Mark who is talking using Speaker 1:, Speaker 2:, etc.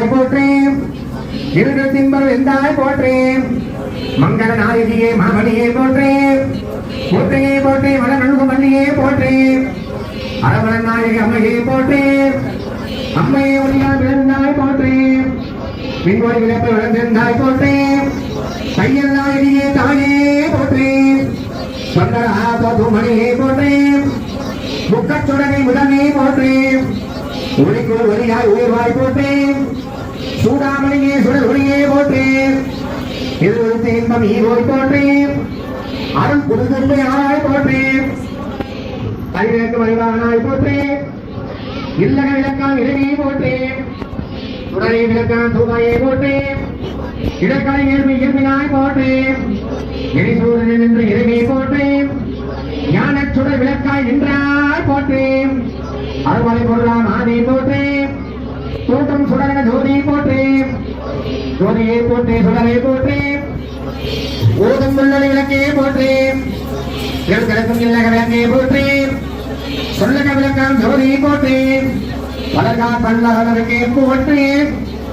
Speaker 1: போற்றி இருகத்தின்பர் வெந்தாய் போற்றி மங்கள நாயகியே மாமணியே போற்றி போற்றியே போற்றி மலநல்கு மல்லியே போற்றி அரவண நாயகி அம்மையே போற்றி அம்மையே ஒளியால் விளந்தாய் போற்றி விண்வொளி விளப்பை வளர்ந்தாய் போற்றி தையல் நாயகியே தாயே போற்றி சொந்தரா மணியே போற்றி முக்கச்சுடனை முதலே போற்றி ஒளிக்குள் ஒளியாய் உயர்வாய் போற்றி சூடாமணியே சுடர் ஒளியே போற்றி இருவருத்த இன்பம் ஈவோய் போற்றி அருள் புதுதன்மையாய் போற்றி அறிவிற்கு வழிவானாய் போற்றி இல்லக விளக்கான் இறைவியை போற்றி சுடரை விளக்கான் தூமையை போற்றி இடக்கலை ஏழ்மை இயல்பினாய் போற்றி எரிசூரன் என்று இறைவியை போற்றி ஞான சுடர் விளக்காய் நின்றாய் போற்றி அருமலை பொருளாம் ஆதி போற்றி தோட்டம் சுடர ஜோதியை போற்றி ஜோதியை போற்றி சுடரை போற்றி ஓதும் முள்ளொலி விளக்கையை போற்றி கிழக்கும் இல்லக விளக்கையை போற்றி சொல்லக விளக்காம் ஜோதியை போற்றி பலகா பல்லவர்களுக்கே போற்றி